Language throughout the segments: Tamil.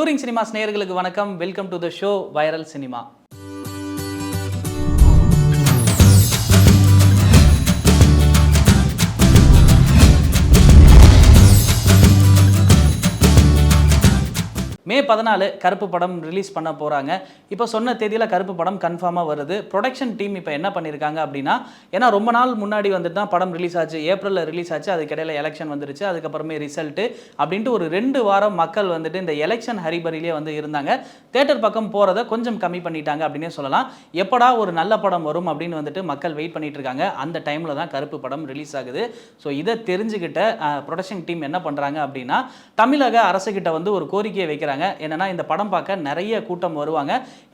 டூரிங் சினிமாஸ் நேயர்களுக்கு வணக்கம். Welcome to the show viral cinema. May 14 கருப்பு படம் ரிலீஸ் பண்ண போகிறாங்க. இப்போ சொன்ன தேதியில் கருப்பு படம் கன்ஃபார்மாக வருது. ப்ரொடக்ஷன் டீம் இப்போ என்ன பண்ணியிருக்காங்க அப்படின்னா, ஏன்னா ரொம்ப நாள் முன்னாடி வந்துட்டு தான் படம் ரிலீஸ் ஆச்சு, ஏப்ரலில் ரிலீஸ் ஆச்சு. அதுக்கிடையில் எலெக்ஷன் வந்துருச்சு, அதுக்கப்புறமே ரிசல்ட்டு அப்படின்ட்டு ஒரு 2 வாரம் மக்கள் வந்துட்டு இந்த எலெக்ஷன் ஹரிபரியிலே வந்து இருந்தாங்க. தேட்டர் பக்கம் போகிறத கொஞ்சம் கம்மி பண்ணிட்டாங்க அப்படின்னே சொல்லலாம். எப்படா ஒரு நல்ல படம் வரும் அப்படின்னு வந்துட்டு மக்கள் வெயிட் பண்ணிட்டு இருக்காங்க. அந்த டைமில் தான் கருப்பு படம் ரிலீஸ் ஆகுது. ஸோ இதை தெரிஞ்சுக்கிட்ட ப்ரொடக்ஷன் டீம் என்ன பண்ணுறாங்க அப்படின்னா, தமிழக அரசுக்கிட்ட வந்து ஒரு கோரிக்கையை வைக்கிறாங்க. என்னன்னா, இந்த படம் பார்க்க நிறைய கூட்டம் வருவாங்க,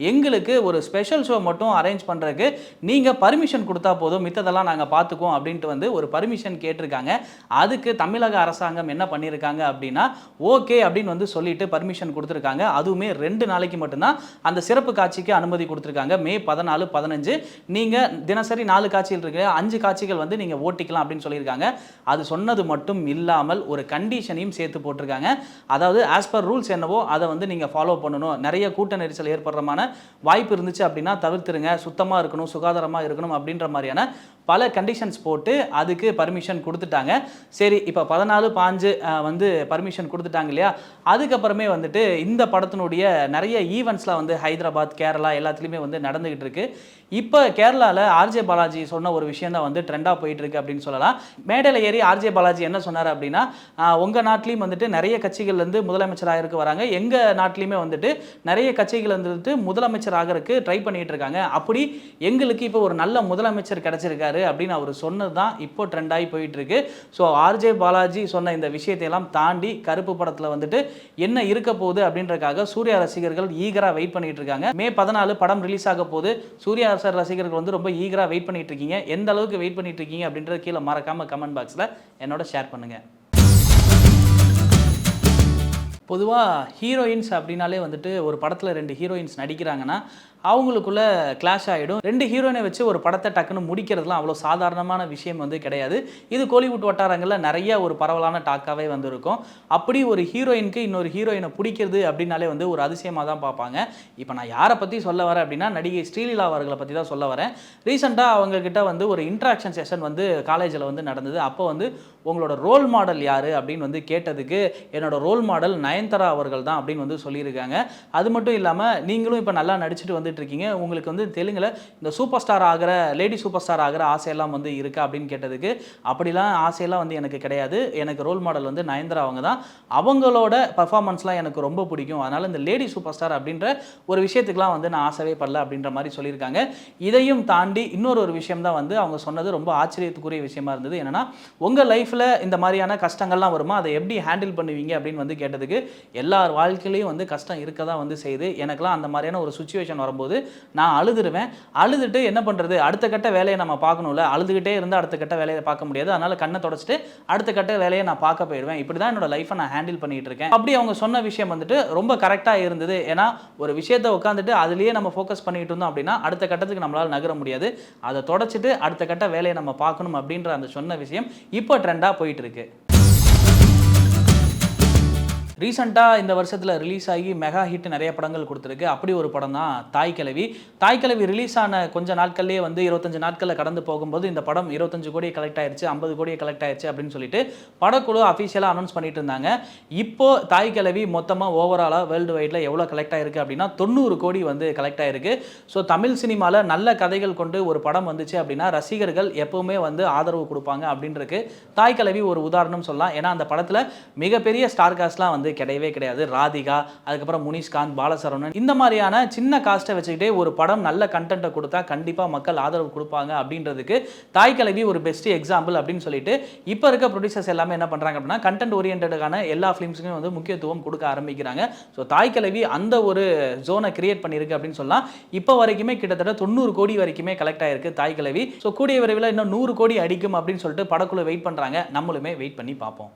எங்களுக்கு ஒரு ஸ்பெஷல் ஷோ மட்டும் அரேஞ்ச் பண்ணுறதுக்கு நீங்கள் பர்மிஷன் கொடுத்தா போதும், மித்ததெல்லாம் நாங்கள் பார்த்துக்குவோம் அப்படின்ட்டு வந்து ஒரு பர்மிஷன் கேட்டிருக்காங்க. அதுக்கு தமிழக அரசாங்கம் என்ன பண்ணியிருக்காங்க அப்படின்னா, ஓகே அப்படின்னு வந்து சொல்லிட்டு பர்மிஷன் கொடுத்துருக்காங்க. அதுவுமே 2 நாளைக்கு மட்டும்தான் அந்த சிறப்பு காட்சிக்கு அனுமதி கொடுத்துருக்காங்க. மே 14, 15 நீங்கள் தினசரி 4 காட்சிகள் இருக்கு, 5 காட்சிகள் வந்து நீங்கள் ஓட்டிக்கலாம் அப்படின்னு சொல்லியிருக்காங்க. அது சொன்னது மட்டும் இல்லாமல் ஒரு கண்டிஷனையும் சேர்த்து போட்டிருக்காங்க. அதாவது ஆஸ் பர் ரூல்ஸ் என்னவோ அதை வந்து நீங்கள் ஃபாலோ பண்ணணும். நிறைய கூட்ட நெரிசல் ஏற்படுறமான வாய்ப்பு இருந்துச்சு அப்படின்னா தவிர்த்துருங்க, சுத்தமாக இருக்கணும், சுகாதாரமாக இருக்கணும் அப்படின்ற மாதிரியான பல கண்டிஷன்ஸ் போட்டு அதுக்கு பர்மிஷன் கொடுத்துட்டாங்க. சரி, இப்போ 14, 15 வந்து பர்மிஷன் கொடுத்துட்டாங்க இல்லையா, அதுக்கப்புறமே வந்துட்டு இந்த படத்தினுடைய நிறைய ஈவெண்ட்ஸ்லாம் வந்து ஹைதராபாத், கேரளா எல்லாத்துலேயுமே வந்து நடந்துகிட்டு இருக்கு. இப்போ கேரளாவில் ஆர்ஜே பாலாஜி சொன்ன ஒரு விஷயம் தான் வந்து ட்ரெண்டாக போயிட்டு இருக்கு அப்படின்னு சொல்லலாம். மேடையில் ஏறி ஆர்ஜே பாலாஜி என்ன சொன்னார் அப்படின்னா, உங்கள் நாட்டிலையும் வந்துட்டு நிறைய கட்சிகள் வந்து முதலமைச்சராக இருக்க வராங்க, எங்கள் நாட்டிலையுமே வந்துட்டு நிறைய கட்சிகள் வந்துட்டு முதலமைச்சர் ஆகிறதுக்கு ட்ரை பண்ணிட்டு இருக்காங்க, அப்படி எங்களுக்கு இப்போ ஒரு நல்ல முதலமைச்சர் கிடைச்சிருக்காரு அப்படின்னு அவர் சொன்னது தான் இப்போ ட்ரெண்டாகி போயிட்டு இருக்கு. ஸோ ஆர்ஜே பாலாஜி சொன்ன இந்த விஷயத்தையெல்லாம் தாண்டி கருப்பு படத்தில் வந்துட்டு என்ன இருக்க போகுது அப்படின்றக்காக சூர்யா ரசிகர்கள் ஈகராக வெயிட் பண்ணிட்டு இருக்காங்க. மே 14 படம் ரிலீஸ் ஆக போது. சூர்யா சார் ரசிகர்கள் வந்து ரொம்ப ஈகராக வெயிட் பண்ணிட்டு இருக்கீங்க. எந்த அளவுக்கு வெயிட் பண்ணிட்டு இருக்கீங்க அப்படின்றத கீழே மறக்காம கமெண்ட் பாக்ஸில் என்னோட ஷேர் பண்ணுங்க. பொதுவாக ஹீரோயின்ஸ் அப்படின்னாலே வந்துட்டு ஒரு படத்தில் 2 ஹீரோயின்ஸ் நடிக்கிறாங்கன்னா அவங்களுக்குள்ள கிளாஷ் ஆகிடும். 2 ஹீரோயினை வச்சு ஒரு படத்தை டக்குன்னு முடிக்கிறதுலாம் அவ்வளோ சாதாரணமான விஷயம் வந்து கிடையாது. இது கோலிவுட் வட்டாரங்களில் நிறைய ஒரு பரவலான டாக்காகவே வந்து இருக்கும். அப்படி ஒரு ஹீரோயினுக்கு இன்னொரு ஹீரோயினை பிடிக்கிறது அப்படின்னாலே வந்து ஒரு அதிசயமாக தான் பார்ப்பாங்க. இப்போ நான் யாரை பற்றி சொல்ல வரேன் அப்படின்னா, நடிகை ஸ்ரீலீலா அவர்களை பற்றி தான் சொல்ல வரேன். ரீசெண்டாக அவங்கக்கிட்ட வந்து ஒரு இன்ட்ராக்ஷன் செஷன் வந்து காலேஜில் வந்து நடந்தது. அப்போ வந்து உங்களோட ரோல் மாடல் யார் அப்படின்னு வந்து கேட்டதுக்கு, என்னோட ரோல் மாடல் நயன்தாரா அவர்கள் தான் அப்படின்னு வந்து சொல்லியிருக்காங்க. அது மட்டும் இல்லாமல், நீங்களும் இப்போ நல்லா நடிச்சுட்டு வந்துட்டு இருக்கீங்க, உங்களுக்கு வந்து தெலுங்கில் இந்த சூப்பர் ஸ்டார் ஆகிற, லேடி சூப்பர் ஸ்டார் ஆகிற ஆசையெல்லாம் வந்து இருக்கா அப்படின்னு கேட்டதுக்கு, அப்படிலாம் ஆசையெல்லாம் வந்து எனக்கு கிடையாது, எனக்கு ரோல் மாடல் வந்து நயன்தாரா அவங்க தான், அவங்களோட பர்ஃபார்மன்ஸ்லாம் எனக்கு ரொம்ப பிடிக்கும், அதனால் இந்த லேடி சூப்பர் ஸ்டார் அப்படின்ற ஒரு விஷயத்துக்குலாம் வந்து நான் ஆசைவே படல அப்படின்ற மாதிரி சொல்லியிருக்காங்க. இதையும் தாண்டி இன்னொரு விஷயம் தான் வந்து அவங்க சொன்னது ரொம்ப ஆச்சரியத்துக்குரிய விஷயமா இருந்தது. என்னன்னா, உங்கள் லைஃப்பில் இந்த மாதிரியான கஷ்டங்கள்லாம் வருமா, அதை எப்படி ஹேண்டில் பண்ணுவீங்க அப்படின்னு வந்து கேட்டதுக்கு, எல்லார் வாழ்க்கையிலையும் வந்து கஷ்டம் இருக்க தான் வந்து செய்யுது, எனக்குலாம் அந்த மாதிரியான ஒரு சுச்சுவேஷன் வரும்போது நான் அழுதுருவேன், அழுதுட்டு என்ன பண்ணுறது, அடுத்த கட்ட வேலையை நம்ம பார்க்கணும்ல, அழுதுகிட்டே இருந்தால் அடுத்த கட்ட வேலையை பார்க்க முடியாது, அதனால் கண்ணை தொடச்சிட்டு அடுத்த கட்ட வேலையை நான் பார்க்க போயிடுவேன், இப்படி தான் என்னோட லைஃப்பை நான் ஹேண்டில் பண்ணிட்டு இருக்கேன். அப்படி அவங்க சொன்ன விஷயம் வந்துட்டு ரொம்ப கரெக்டாக இருந்தது. ஏன்னா ஒரு விஷயத்தை உட்காந்துட்டு அதுலேயே நம்ம ஃபோக்கஸ் பண்ணிட்டு இருந்தோம் அப்படின்னா அடுத்த கட்டத்துக்கு நம்மளால் நகர முடியாது, அதை தொடச்சிட்டு அடுத்த கட்ட வேலையை நம்ம பார்க்கணும் அப்படின்ற அந்த சொன்ன விஷயம் இப்போ ட்ரெண்டாக போயிட்டு இருக்கு. ரீசெண்டாக இந்த வருஷத்தில் ரிலீஸ் ஆகி மெகா ஹிட் நிறைய படங்கள் கொடுத்துருக்கு. அப்படி ஒரு படம் தான் தாய் கிழவி. தாய் கிழவி ரிலீஸ் ஆன கொஞ்சம் நாட்கள்லேயே வந்து 25 நாட்களில் கடந்து போகும்போது இந்த படம் 25 கோடியை கலெக்ட் ஆயிடுச்சு, 50 கோடியை கலெக்ட் ஆயிடுச்சு அப்படின்னு சொல்லிட்டு படக்குழு அஃபிஷியலாக அனௌன்ஸ் பண்ணிட்டு இருந்தாங்க. இப்போது தாய் கிழவி மொத்தமாக ஓவராலாக வேர்ல்டு வைடில் எவ்வளோ கலெக்ட் ஆயிருக்கு அப்படின்னா 90 கோடி வந்து கலெக்ட் ஆயிருக்கு. ஸோ தமிழ் சினிமாவில் நல்ல கதைகள் கொண்டு ஒரு படம் வந்துச்சு அப்படின்னா ரசிகர்கள் எப்பவுமே வந்து ஆதரவு கொடுப்பாங்க அப்படின்றதுக்கு தாய் கிழவி ஒரு உதாரணம் சொல்லலாம். ஏன்னா அந்த படத்தில் மிகப்பெரிய ஸ்டார் காஸ்ட்லாம் வந்து கிடையவே கிடையாது. ராதிகா, அதுக்கப்புறம் முனிஷ்காந்த், பாலசரவணன், இந்த மாதிரியான சின்ன காஸ்ட்டை வச்சுக்கிட்டே ஒரு படம் நல்ல கண்டென்ட்டை கொடுத்தா கண்டிப்பாக மக்கள் ஆதரவு கொடுப்பாங்க அப்படின்றதுக்கு தாய் கிழவி ஒரு பெஸ்ட் எக்ஸாம்பிள் அப்படின்னு சொல்லிட்டு இப்போ இருக்க ப்ரொடியூசர்ஸ் எல்லாமே என்ன பண்ணுறாங்க அப்படின்னா, கண்டென்ட் ஓரியன்டான எல்லா ஃபிலிம்ஸுக்கும் வந்து முக்கியத்துவம் கொடுக்க ஆரம்பிக்கிறாங்க. ஸோ தாய் கிழவி அந்த ஒரு ஜோனை கிரியேட் பண்ணியிருக்கு அப்படின்னு சொல்லலாம். இப்போ வரைக்குமே கிட்டத்தட்ட 90 கோடி வரைக்குமே கலெக்ட் ஆயிருக்கு தாய் கிழவி. ஸோ கூடிய விரைவில் இன்னும் 100 கோடி அடிக்கும் அப்படின்னு சொல்லிட்டு படக்குழு வெயிட் பண்ணுறாங்க. நம்மளுமே வெயிட் பண்ணி பார்ப்போம்.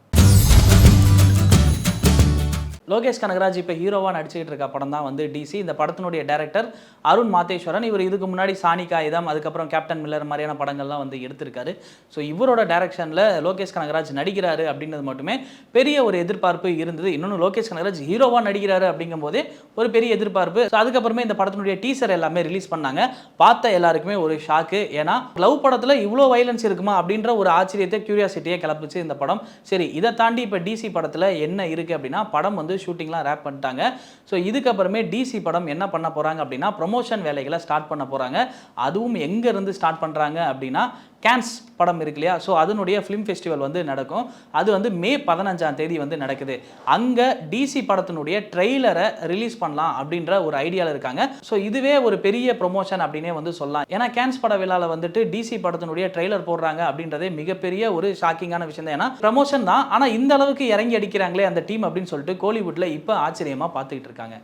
லோகேஷ் கனகராஜ் இப்போ ஹீரோவாக நடிச்சுக்கிட்டு இருக்க படம் தான் வந்து டிசி. இந்த படத்தினுடைய டைரக்டர் அருண் மாதேஸ்வரன். இவர் இதுக்கு முன்னாடி சாணி காகிதம், அதுக்கப்புறம் கேப்டன் மில்லர் மாதிரியான படங்கள்லாம் வந்து எடுத்திருக்காரு. ஸோ இவரோட டைரக்ஷனில் லோகேஷ் கனகராஜ் நடிக்கிறாரு அப்படின்றது மட்டுமே பெரிய ஒரு எதிர்பார்ப்பு இருந்தது. இன்னொன்று லோகேஷ் கனகராஜ் ஹீரோவாக நடிக்கிறாரு அப்படிங்கும் போதே ஒரு பெரிய எதிர்பார்ப்பு. ஸோ அதுக்கப்புறமே இந்த படத்தினுடைய டீசர் எல்லாமே ரிலீஸ் பண்ணாங்க. பார்த்த எல்லாருக்குமே ஒரு ஷாக்கு. ஏன்னா லவ் படத்தில் இவ்வளோ வைலன்ஸ் இருக்குமா அப்படின்ற ஒரு ஆச்சரியத்தை, கியூரியாசிட்டியை கிளப்பிச்சு இந்த படம். சரி, இதை தாண்டி இப்போ டிசி படத்தில் என்ன இருக்குது அப்படின்னா, படம் வந்து ஷூட்டிங்லாம் ரேப் பண்ணிட்டாங்க. ஸோ இதுக்கப்புறமே டிசி படம் என்ன பண்ண போகிறாங்க அப்படின்னா, ப்ரொமோஷன் வேலைகளை ஸ்டார்ட் பண்ண போகிறாங்க. அதுவும் எங்கேருந்து ஸ்டார்ட் பண்ணுறாங்க அப்படின்னா, கேன்ஸ் படம் இருக்கு இல்லையா, ஸோ அதனுடைய ஃபிலிம் ஃபெஸ்டிவல் வந்து நடக்கும். அது வந்து மே 15ஆம் தேதி வந்து நடக்குது. அங்கே டிசி படத்தினுடைய ட்ரெய்லரை ரிலீஸ் பண்ணலாம் அப்படின்ற ஒரு ஐடியாவில் இருக்காங்க. ஸோ இதுவே ஒரு பெரிய ப்ரொமோஷன் அப்படின்னே வந்து சொல்லலாம். ஏன்னா கேன்ஸ் பட விழாவில் வந்துட்டு டிசி படத்தினுடைய ட்ரெய்லர் போடுறாங்க அப்படின்றதே மிகப்பெரிய ஒரு ஷாக்கிங்கான விஷயம் தான். ஏன்னா ப்ரமோஷன் தான், ஆனால் இந்த அளவுக்கு இறங்கி அடிக்கிறாங்களே அந்த டீம் அப்படின்னு சொல்லிட்டு கோலிவுட்ல இப்போ ஆச்சரியமாக பார்த்துக்கிட்டு இருக்காங்க.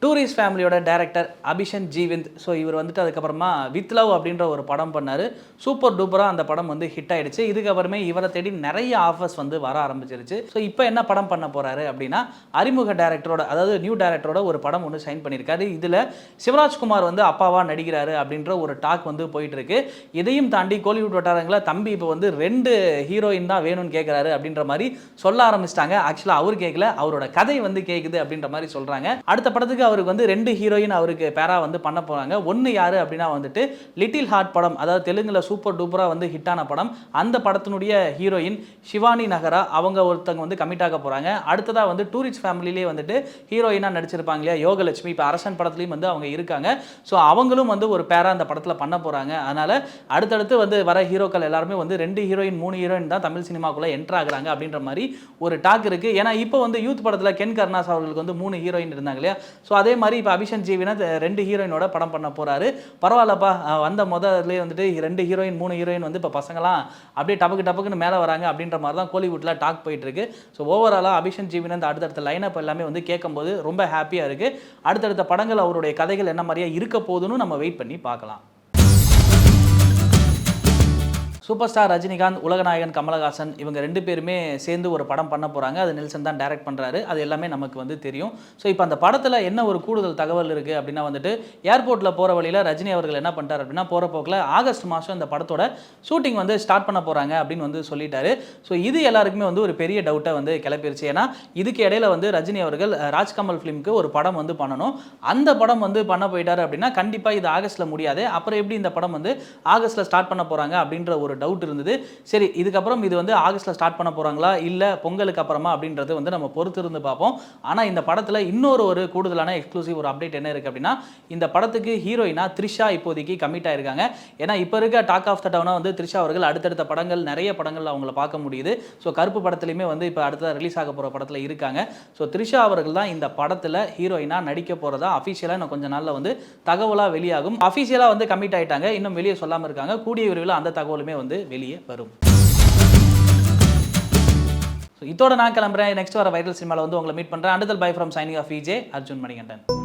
டூரிஸ்ட் ஃபேமிலியோட டைரக்டர் அபிஷன் ஜீவிந்த். ஸோ இவர் வந்துட்டு அதுக்கப்புறமா வித் லவ் அப்படின்ற ஒரு படம் பண்ணார். சூப்பர் டூப்பராக அந்த படம் வந்து ஹிட் ஆகிடுச்சு. இதுக்கப்புறமே இவரை தேடி நிறைய ஆஃபர்ஸ் வந்து வர ஆரம்பிச்சிருச்சு. ஸோ இப்போ என்ன படம் பண்ண போகிறாரு அப்படின்னா, அறிமுக டைரக்டரோட, அதாவது நியூ டைரக்டரோட ஒரு படம் ஒன்று சைன் பண்ணியிருக்காரு. இதில் சிவராஜ்குமார் வந்து அப்பாவாக நடிக்கிறாரு அப்படின்ற ஒரு டாக் வந்து போயிட்டு இருக்கு. இதையும் தாண்டி கோலிவுட் வட்டாரங்களில் தம்பி இப்போ வந்து 2 ஹீரோயின் தான் வேணும்னு கேட்குறாரு அப்படின்ற மாதிரி சொல்ல ஆரம்பிச்சிட்டாங்க. ஆக்சுவலாக அவர் கேட்கல, அவரோட கதை வந்து கேட்குது அப்படின்ற மாதிரி சொல்கிறாங்க. அடுத்த படத்துக்கு அவருக்கு வந்து 2 ஹீரோயின் அவருக்கு பேரா வந்து பண்ண போறாங்க. ஒன்னு யாரு அப்படின்னா வந்துட்டு லிட்டில் ஹார்ட் படம், அதாவது தெலுங்குல சூப்பர் டூப்பரா வந்து ஹிட்டான படம். அந்த படத்தினுடைய ஹீரோயின் ஷிவானி நகரா, அவங்க ஒருத்தங்க வந்து கமிட் ஆக போறாங்க. அடுத்ததா வந்து டூரிஸ்ட் ஃபேமிலிலே வந்துட்டு ஹீரோயினா நடிச்சிருப்பாங்க இல்லையா யோகலட்சுமி, இப்போ அரசன் படத்துலையும் வந்து அவங்க இருக்காங்க. ஸோ அவங்களும் வந்து ஒரு பேரா அந்த படத்தில் பண்ண போறாங்க. அதனால அடுத்தடுத்து வந்து வர ஹீரோக்கள் எல்லாருமே வந்து 2 ஹீரோயின் 3 ஹீரோயின் தான் தமிழ் சினிமாக்குள்ள என்டர் ஆகுறாங்க அப்படின்ற மாதிரி ஒரு டாக் இருக்கு. ஏன்னா இப்போ வந்து யூத் படத்தில் கென் கருணாஸ் அவர்களுக்கு வந்து 3 ஹீரோயின் இருந்தாங்க இல்லையா. ஸோ அதே மாதிரி இப்போ அபிஷன் ஜீவிநாத் 2 ஹீரோயினோட படம் பண்ண போறாரு. பரவாயில்லப்பா, வந்த முதல்ல வந்துட்டு 2 ஹீரோயின் 3 ஹீரோயின் வந்து இப்போ பசங்களாம் அப்படியே டபக்குன்னு மேலே வராங்க அப்படின்ற மாதிரி தான் கோலிவுட்ல டாக் போயிட்டு இருக்கு. ஸோ ஓவராலாக அபிஷன் ஜீவிநாத் அடுத்தடுத்த லைனப் எல்லாமே வந்து கேட்கும்போது ரொம்ப ஹாப்பியாக இருக்கு. அடுத்தடுத்த படங்கள் அவருடைய கதைகள் என்ன மாதிரியா இருக்க போதுன்னு நம்ம வெயிட் பண்ணி பார்க்கலாம். சூப்பர் ஸ்டார் ரஜினிகாந்த், உலகநாயகன் கமலஹாசன் இவங்க 2 பேருமே சேர்ந்து ஒரு படம் பண்ண போகிறாங்க. அது நெல்சன் தான் டைரக்ட் பண்ணுறாரு. அது எல்லாமே நமக்கு வந்து தெரியும். ஸோ இப்போ அந்த படத்தில் என்ன ஒரு கூடுதல் தகவல் இருக்குது அப்படின்னா வந்துட்டு, ஏர்போர்ட்டில் போகிற வழியில் ரஜினி அவர்கள் என்ன பண்ணிட்டார் அப்படின்னா, போகிற போக்கில் ஆகஸ்ட் மாதம் இந்த படத்தோட ஷூட்டிங் வந்து ஸ்டார்ட் பண்ண போகிறாங்க அப்படின்னு வந்து சொல்லிட்டாரு. ஸோ இது எல்லாருக்குமே வந்து ஒரு பெரிய டவுட்டை வந்து கிளப்பிருச்சு. ஏன்னா இதுக்கு இடையில வந்து ரஜினி அவர்கள் ராஜ்கமல் ஃபிலிமுக்கு ஒரு படம் வந்து பண்ணணும். அந்த படம் வந்து பண்ண போயிட்டாரு அப்படின்னா கண்டிப்பாக இது ஆகஸ்ட்டில் முடியாது. அப்புறம் எப்படி இந்த படம் வந்து ஆகஸ்ட்டில் ஸ்டார்ட் பண்ண போகிறாங்க அப்படின்ற ஒரு டவுட் இருந்தது. சரி, இதுக்கப்புறம் இது வந்து ஆகஸ்ட்ல ஸ்டார்ட் பண்ண போறாங்களா இல்ல பொங்கலுக்கு அப்புறமா அப்படின்றது வந்து நம்ம பொறுத்து இருந்து பார்ப்போம். ஆனா இந்த படத்துல இன்னொரு கூடுதலான எக்ஸ்க்ளூசிவ் ஒரு அப்டேட் என்ன இருக்கு அப்படின்னா, இந்த படத்துக்கு ஹீரோயினா த்ரிஷா இப்போதைக்கு கமிட் ஆயிருக்காங்க. ஏன்னா இப்போ இருக்க டாக் ஆஃப் த டவுனா வந்து த்ரிஷா அவர்கள் அடுத்தடுத்த படங்கள், நிறைய படங்கள் அவங்கள பார்க்க முடியுது. ஸோ கருப்பு படத்துலையுமே வந்து இப்போ அடுத்த ரிலீஸ் ஆக போகிற படத்தில் இருக்காங்க. ஸோ த்ரிஷா அவர்கள் தான் இந்த படத்தில் ஹீரோயினா நடிக்க போகிறதா அஃபிஷியலாக இன்னும் கொஞ்சம் நாளில் வந்து தகவலாக வெளியாகும். அஃபிஷியலாக வந்து கமிட் ஆகிட்டாங்க, இன்னும் வெளியே சொல்லாமல் இருக்காங்க. கூடிய விரைவில் அந்த தகவலுமே வந்து வெளியே வரும். இதோட நான் கிளம்புறேன். நெக்ஸ்ட் வர வைரல் சினிமாவில் வந்து உங்களை மீட் பண்ணுறேன். அடுத்த bye from signing off VJ Arjun Manikandan.